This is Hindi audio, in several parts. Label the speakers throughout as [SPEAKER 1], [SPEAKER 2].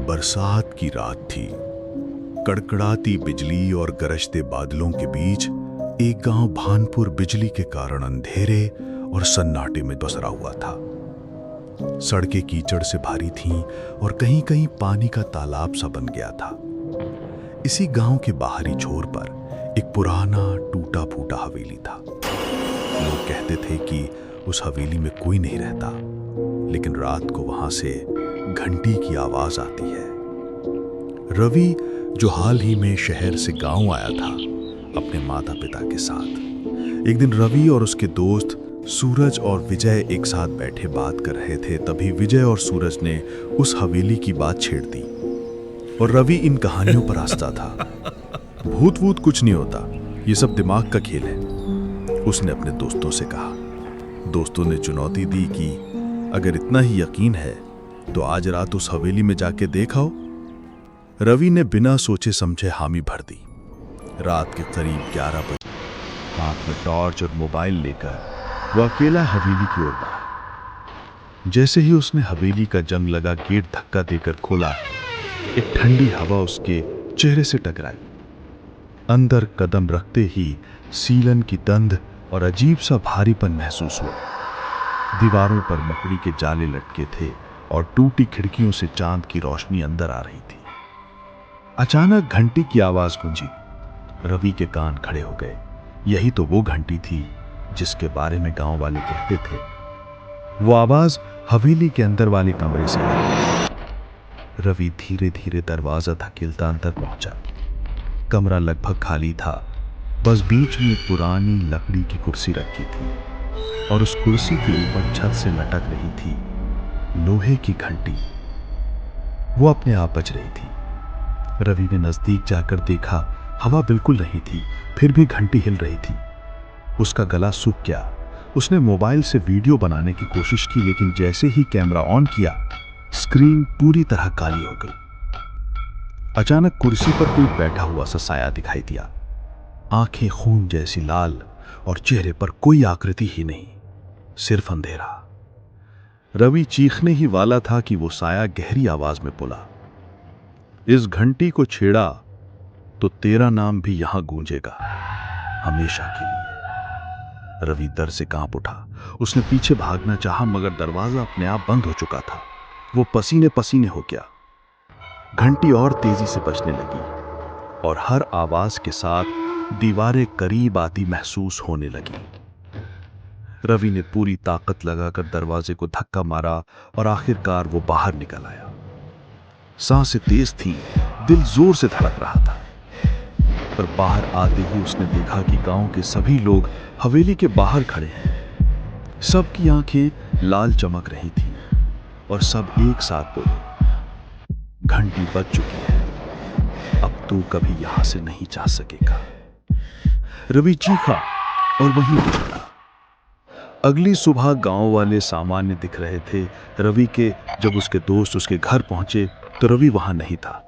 [SPEAKER 1] बरसात की रात थी। कड़कड़ाती बिजली और गरजते बादलों के बीच एक गांव भानपुर बिजली के कारण अंधेरे और सन्नाटे में बसरा हुआ था। सड़कें कीचड़ से भारी थीं और कहीं कहीं पानी का तालाब सा बन गया था। इसी गांव के बाहरी छोर पर एक पुराना टूटा फूटा हवेली था। लोग कहते थे कि उस हवेली में कोई नहीं रहता, लेकिन रात को वहां से घंटी की आवाज आती है। रवि, जो हाल ही में शहर से गांव आया था अपने माता पिता के साथ, एक दिन रवि और उसके दोस्त सूरज और विजय एक साथ बैठे बात कर रहे थे। तभी विजय और सूरज ने उस हवेली की बात छेड़ दी और रवि इन कहानियों पर हंसता था। भूत वूत कुछ नहीं होता, ये सब दिमाग का खेल है, उसने अपने दोस्तों से कहा। दोस्तों ने चुनौती दी कि अगर इतना ही यकीन है तो आज रात उस हवेली में जाके देख आओ। रवि ने बिना सोचे समझे हामी भर दी। रात के करीब 11 बजे हाथ में टॉर्च और मोबाइल लेकर वह अकेला हवेली की ओर बढ़ा। जैसे ही उसने हवेली का जंग लगा गेट धक्का देकर खोला, एक ठंडी हवा उसके चेहरे से टकराई। अंदर कदम रखते ही सीलन की गंध और अजीब सा भारीपन महसूस हुआ। दीवारों पर मकड़ी के जाले लटके थे और टूटी खिड़कियों से चांद की रोशनी अंदर आ रही थी। अचानक घंटी की आवाज गूंजी। रवि के कान खड़े हो गए। यही तो वो घंटी थी जिसके बारे में गांव वाले कहते थे। वो आवाज हवेली के अंदर वाले कमरे से आई। रवि धीरे धीरे दरवाजा धकेलता अंदर पहुंचा। कमरा लगभग खाली था, बस बीच में एक पुरानी लकड़ी की कुर्सी रखी थी और उस कुर्सी के ऊपर छत से लटक रही थी लोहे की घंटी। वो अपने आप बज रही थी। रवि ने नजदीक जाकर देखा, हवा बिल्कुल नहीं थी, फिर भी घंटी हिल रही थी। उसका गला सूख गया। उसने मोबाइल से वीडियो बनाने की कोशिश की, लेकिन जैसे ही कैमरा ऑन किया, स्क्रीन पूरी तरह काली हो गई। अचानक कुर्सी पर कोई बैठा हुआ सा साया दिखाई दिया। आंखें खून जैसी लाल और चेहरे पर कोई आकृति ही नहीं, सिर्फ अंधेरा। रवि चीखने ही वाला था कि वो साया गहरी आवाज में बोला, इस घंटी को छेड़ा तो तेरा नाम भी यहां गूंजेगा, हमेशा के लिए। रवि डर से कांप उठा। उसने पीछे भागना चाहा, मगर दरवाजा अपने आप बंद हो चुका था। वो पसीने पसीने हो गया। घंटी और तेजी से बजने लगी और हर आवाज के साथ दीवारें करीब आती महसूस होने लगी। रवि ने पूरी ताकत लगाकर दरवाजे को धक्का मारा और आखिरकार वो बाहर निकल आया। सांसें तेज थीं, दिल जोर से धड़क रहा था। पर बाहर आते ही उसने देखा कि गांव के सभी लोग हवेली के बाहर खड़े हैं। सबकी आंखें लाल चमक रही थीं और सब एक साथ बोले, घंटी बज चुकी है, अब तू कभी यहां से नहीं जा सकेगा। रवि चीखा और वहीं गिर पड़ा। अगली सुबह गांव वाले सामान्य दिख रहे थे रवि के। जब उसके दोस्त उसके घर पहुंचे तो रवि वहां नहीं था।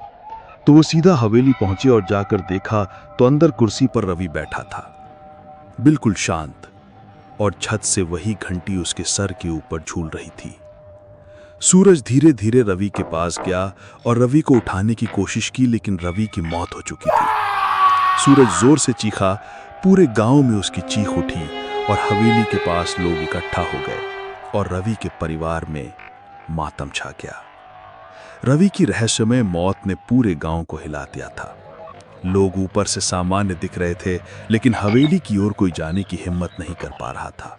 [SPEAKER 1] तो वो सीधा हवेली पहुंचे और जाकर देखा तो अंदर कुर्सी पर रवि बैठा था, बिल्कुल शांत, और छत से वही घंटी उसके सर के ऊपर झूल रही थी। सूरज धीरे धीरे रवि के पास गया और रवि को उठाने की कोशिश की, लेकिन रवि की मौत हो चुकी थी। सूरज जोर से चीखा, पूरे गांव में उसकी चीख उठी और हवेली के पास लोग इकट्ठा हो गए और रवि के परिवार में मातम छा गया। रवि की रहस्यमय मौत ने पूरे गांव को हिला दिया था। लोग ऊपर से सामान्य दिख रहे थे, लेकिन हवेली की ओर कोई जाने की हिम्मत नहीं कर पा रहा था।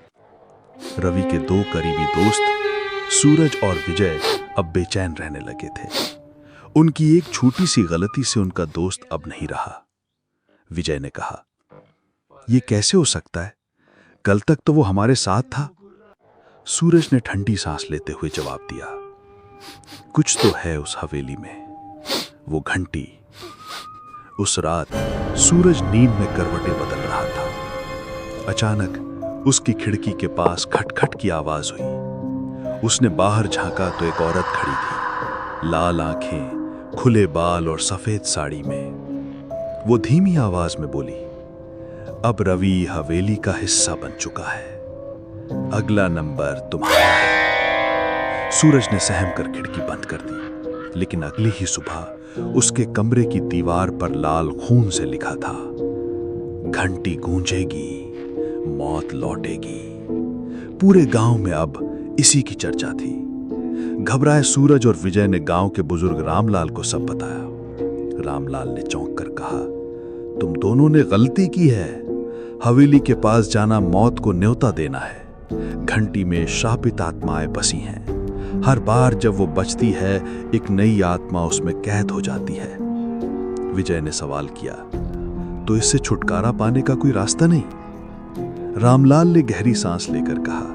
[SPEAKER 1] रवि के दो करीबी दोस्त सूरज और विजय अब बेचैन रहने लगे थे। उनकी एक छोटी सी गलती से उनका दोस्त अब नहीं रहा। विजय ने कहा, यह कैसे हो सकता है? कल तक तो वो हमारे साथ था। सूरज ने ठंडी सांस लेते हुए जवाब दिया, कुछ तो है उस हवेली में, वो घंटी। उस रात सूरज नींद में करवटें बदल रहा था। अचानक उसकी खिड़की के पास खटखट की आवाज हुई। उसने बाहर झांका तो एक औरत खड़ी थी, लाल आंखें, खुले बाल और सफेद साड़ी में। वो धीमी आवाज में बोली, अब रवि हवेली का हिस्सा बन चुका है, अगला नंबर तुम्हारा है। सूरज ने सहम कर खिड़की बंद कर दी। लेकिन अगली ही सुबह उसके कमरे की दीवार पर लाल खून से लिखा था, घंटी गूंजेगी, मौत लौटेगी। पूरे गांव में अब इसी की चर्चा थी। घबराए सूरज और विजय ने गांव के बुजुर्ग रामलाल को सब बताया। रामलाल ने चौंक कर कहा, तुम दोनों ने गलती की है। हवेली के पास जाना मौत को न्योता देना है। घंटी में शापित आत्माएं बसी हैं। हर बार जब वो बचती है, एक नई आत्मा उसमें कैद हो जाती है। विजय ने सवाल किया, तो इससे छुटकारा पाने का कोई रास्ता नहीं? रामलाल ने गहरी सांस लेकर कहा,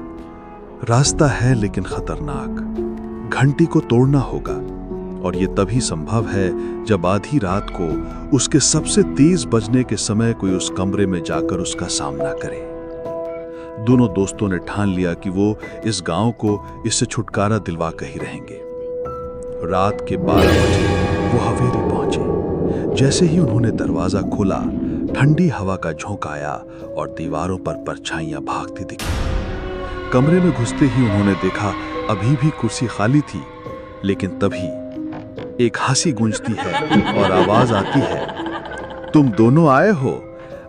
[SPEAKER 1] रास्ता है लेकिन खतरनाक। घंटी को तोड़ना होगा, और यह तभी संभव है जब आधी रात को उसके सबसे तेज बजने के समय कोई उस कमरे में जाकर उसका सामना करे। दोनों दोस्तों ने ठान लिया कि वो इस गांव को इससे छुटकारा दिलवा कर ही रहेंगे। रात के 12 बजे वो हवेली पहुंचे। जैसे ही उन्होंने दरवाजा खोला, ठंडी हवा का झोंका आया और दीवारों पर परछाइयां भागती दिखी। कमरे में घुसते ही उन्होंने देखा अभी भी कुर्सी खाली थी, लेकिन तभी एक हंसी गूंजती है और आवाज आती है, तुम दोनों आए हो,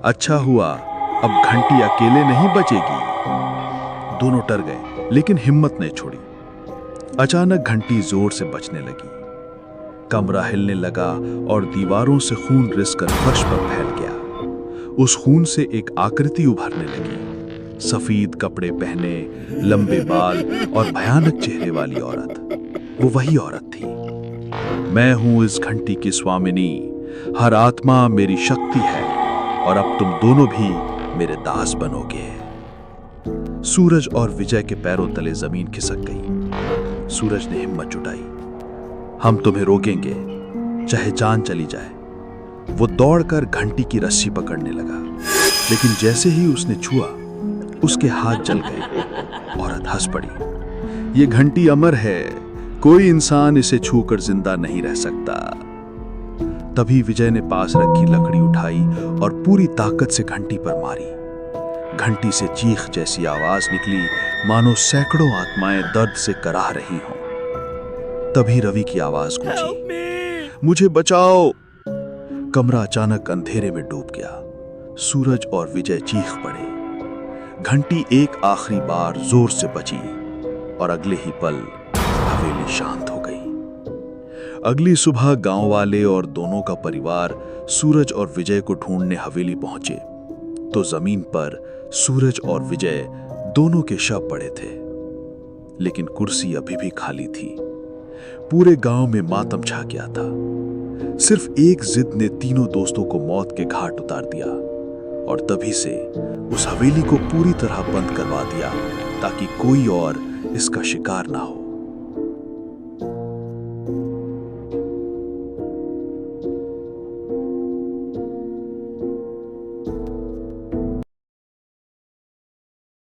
[SPEAKER 1] अच्छा हुआ, अब घंटी अकेले नहीं बचेगी। दोनों डर गए, लेकिन हिम्मत नहीं छोड़ी। अचानक घंटी जोर से बजने लगी। कमरा हिलने लगा और दीवारों से खून रिसकर फर्श पर फैल गया। उस खून से एक आकृति उभरने लगी। सफेद कपड़े पहने, लंबे बाल और भयानक चेहरे वाली औरत। वो वही औरत थी। मैं हूं इस घंटी की स्वामिनी, हर आत्मा मेरी शक्ति है, और अब तुम दोनों भी मेरे दास बनोगे। सूरज और विजय के पैरों तले जमीन खिसक गई। सूरज ने हिम्मत जुटाई, हम तुम्हें रोकेंगे, चाहे जान चली जाए। वो दौड़कर घंटी की रस्सी पकड़ने लगा, लेकिन जैसे ही उसने छुआ, उसके हाथ जल गए। औरत हंस पड़ी, ये घंटी अमर है, कोई इंसान इसे छूकर जिंदा नहीं रह सकता। तभी विजय ने पास रखी लकड़ी उठाई और पूरी ताकत से घंटी पर मारी। घंटी से चीख जैसी आवाज निकली, मानो सैकड़ों आत्माएं दर्द से कराह रही हों। तभी रवि की आवाज गूंजी, मुझे बचाओ। कमरा अचानक अंधेरे में डूब गया। सूरज और विजय चीख पड़े। घंटी एक आखिरी बार जोर से बजी और अगले ही पल हवेली शांत हो गई। अगली सुबह गांव वाले और दोनों का परिवार सूरज और विजय को ढूंढने हवेली पहुंचे, तो जमीन पर सूरज और विजय दोनों के शव पड़े थे, लेकिन कुर्सी अभी भी खाली थी। पूरे गांव में मातम छा गया था। सिर्फ एक जिद ने तीनों दोस्तों को मौत के घाट उतार दिया, और तभी से उस हवेली को पूरी तरह बंद करवा दिया ताकि कोई और इसका शिकार ना हो।